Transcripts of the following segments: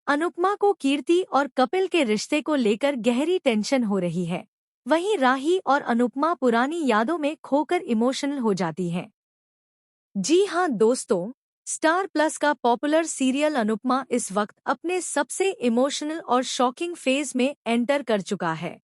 अनुपमा को कीर्ति और कपिल के रिश्ते को लेकर गहरी टेंशन हो रही है। वहीं राही और अनुपमा पुरानी यादों में खोकर इमोशनल हो जाती हैं। जी हाँ दोस्तों, स्टार प्लस का पॉपुलर सीरियल अनुपमा इस वक्त अपने सबसे इमोशनल और शॉकिंग फेज में एंटर कर चुका है।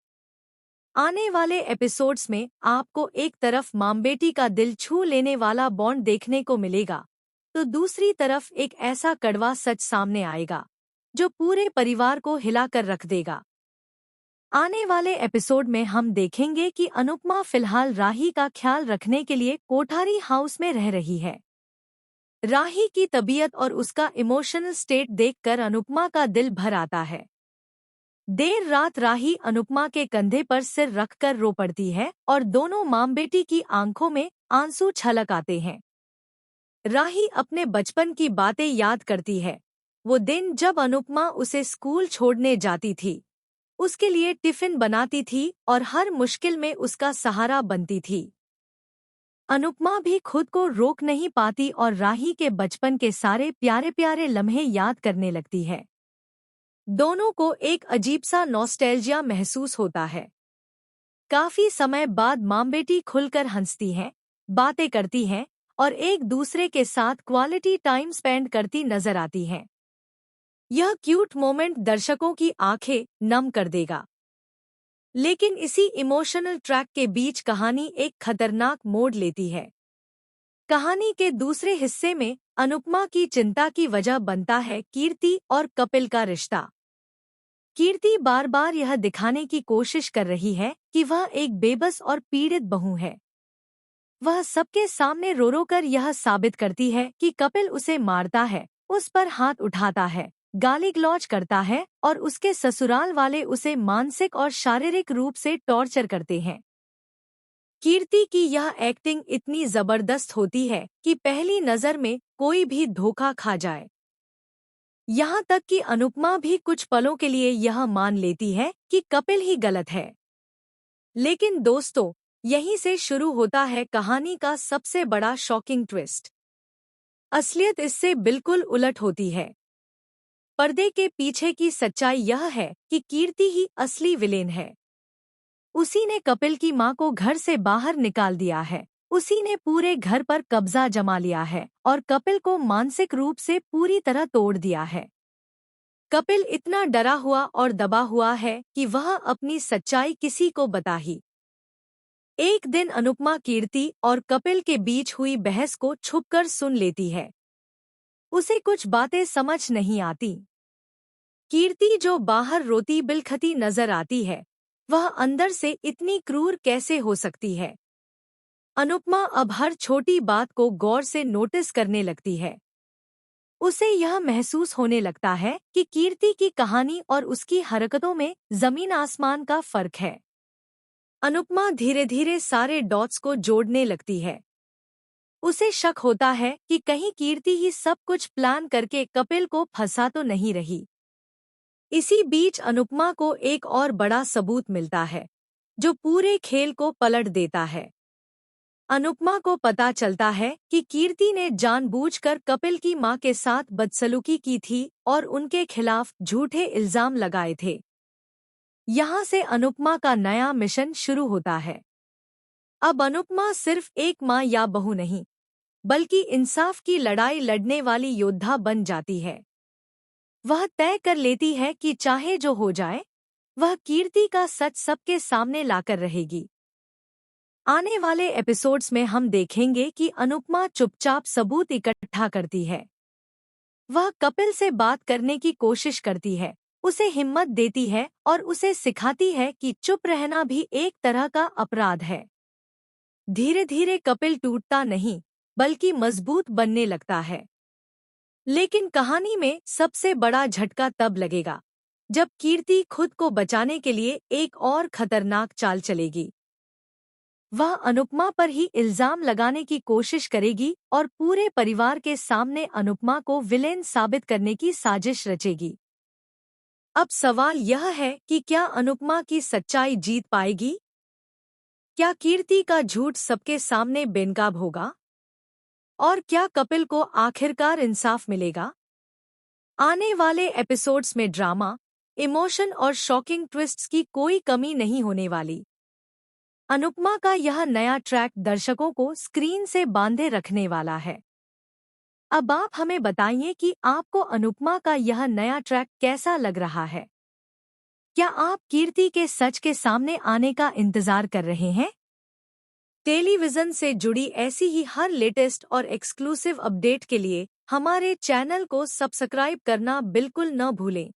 आने वाले एपिसोड्स में आपको एक तरफ मां बेटी का दिल छू लेने वाला बॉन्ड देखने को मिलेगा, तो दूसरी तरफ एक ऐसा कड़वा सच सामने आएगा जो पूरे परिवार को हिलाकर रख देगा। आने वाले एपिसोड में हम देखेंगे कि अनुपमा फिलहाल राही का ख्याल रखने के लिए कोठारी हाउस में रह रही है। राही की तबीयत और उसका इमोशनल स्टेट देखकर अनुपमा का दिल भर आता है। देर रात राही अनुपमा के कंधे पर सिर रखकर रो पड़ती है और दोनों मां बेटी की आंखों में आंसू छलक आते हैं। राही अपने बचपन की बातें याद करती है। वो दिन जब अनुपमा उसे स्कूल छोड़ने जाती थी, उसके लिए टिफिन बनाती थी और हर मुश्किल में उसका सहारा बनती थी। अनुपमा भी खुद को रोक नहीं पाती और राही के बचपन के सारे प्यारे प्यारे लम्हे याद करने लगती है। दोनों को एक अजीब सा नॉस्टैल्जिया महसूस होता है। काफी समय बाद मां बेटी खुलकर हंसती हैं, बातें करती हैं और एक दूसरे के साथ क्वालिटी टाइम स्पेंड करती नजर आती हैं। यह क्यूट मोमेंट दर्शकों की आंखें नम कर देगा। लेकिन इसी इमोशनल ट्रैक के बीच कहानी एक खतरनाक मोड़ लेती है। कहानी के दूसरे हिस्से में अनुपमा की चिंता की वजह बनता है कीर्ति और कपिल का रिश्ता। कीर्ति बार बार यह दिखाने की कोशिश कर रही है कि वह एक बेबस और पीड़ित बहू है। वह सबके सामने रो रो कर यह साबित करती है कि कपिल उसे मारता है, उस पर हाथ उठाता है, गाली गलौज करता है और उसके ससुराल वाले उसे मानसिक और शारीरिक रूप से टॉर्चर करते हैं। कीर्ति की यह एक्टिंग इतनी जबरदस्त होती है कि पहली नजर में कोई भी धोखा खा जाए। यहाँ तक कि अनुपमा भी कुछ पलों के लिए यह मान लेती है कि कपिल ही गलत है। लेकिन दोस्तों, यहीं से शुरू होता है कहानी का सबसे बड़ा शॉकिंग ट्विस्ट। असलियत इससे बिल्कुल उलट होती है। पर्दे के पीछे की सच्चाई यह है कि कीर्ति ही असली विलेन है। उसी ने कपिल की मां को घर से बाहर निकाल दिया है। उसी ने पूरे घर पर कब्जा जमा लिया है और कपिल को मानसिक रूप से पूरी तरह तोड़ दिया है। कपिल इतना डरा हुआ और दबा हुआ है कि वह अपनी सच्चाई किसी को बता ही। एक दिन अनुपमा कीर्ति और कपिल के बीच हुई बहस को छुपकर सुन लेती है। उसे कुछ बातें समझ नहीं आती। कीर्ति जो बाहर रोती बिलखती नजर आती है, वह अंदर से इतनी क्रूर कैसे हो सकती है। अनुपमा अब हर छोटी बात को गौर से नोटिस करने लगती है। उसे यह महसूस होने लगता है कि कीर्ति की कहानी और उसकी हरकतों में जमीन आसमान का फर्क है। अनुपमा धीरे धीरे सारे डॉट्स को जोड़ने लगती है। उसे शक होता है कि कहीं कीर्ति ही सब कुछ प्लान करके कपिल को फंसा तो नहीं रही। इसी बीच अनुपमा को एक और बड़ा सबूत मिलता है, जो पूरे खेल को पलट देता है। अनुपमा को पता चलता है कि कीर्ति ने जानबूझकर कपिल की मां के साथ बदसलूकी की थी और उनके खिलाफ झूठे इल्जाम लगाए थे। यहाँ से अनुपमा का नया मिशन शुरू होता है। अब अनुपमा सिर्फ एक मां या बहू नहीं, बल्कि इंसाफ की लड़ाई लड़ने वाली योद्धा बन जाती है। वह तय कर लेती है कि चाहे जो हो जाए, वह कीर्ति का सच सबके सामने लाकर रहेगी। आने वाले एपिसोड्स में हम देखेंगे कि अनुपमा चुपचाप सबूत इकट्ठा करती है। वह कपिल से बात करने की कोशिश करती है, उसे हिम्मत देती है और उसे सिखाती है कि चुप रहना भी एक तरह का अपराध है। धीरे धीरे कपिल टूटता नहीं, बल्कि मजबूत बनने लगता है। लेकिन कहानी में सबसे बड़ा झटका तब लगेगा, जब कीर्ति खुद को बचाने के लिए एक और खतरनाक चाल चलेगी। वह अनुपमा पर ही इल्जाम लगाने की कोशिश करेगी और पूरे परिवार के सामने अनुपमा को विलेन साबित करने की साजिश रचेगी। अब सवाल यह है कि क्या अनुपमा की सच्चाई जीत पाएगी? क्या कीर्ति का झूठ सबके सामने बेनकाब होगा? और क्या कपिल को आखिरकार इंसाफ मिलेगा? आने वाले एपिसोड्स में ड्रामा, इमोशन और शॉकिंग ट्विस्ट्स की कोई कमी नहीं होने वाली। अनुपमा का यह नया ट्रैक दर्शकों को स्क्रीन से बांधे रखने वाला है। अब आप हमें बताइए कि आपको अनुपमा का यह नया ट्रैक कैसा लग रहा है। क्या आप कीर्ति के सच के सामने आने का इंतजार कर रहे हैं? टेलीविजन से जुड़ी ऐसी ही हर लेटेस्ट और एक्सक्लूसिव अपडेट के लिए हमारे चैनल को सब्सक्राइब करना बिल्कुल न भूलें।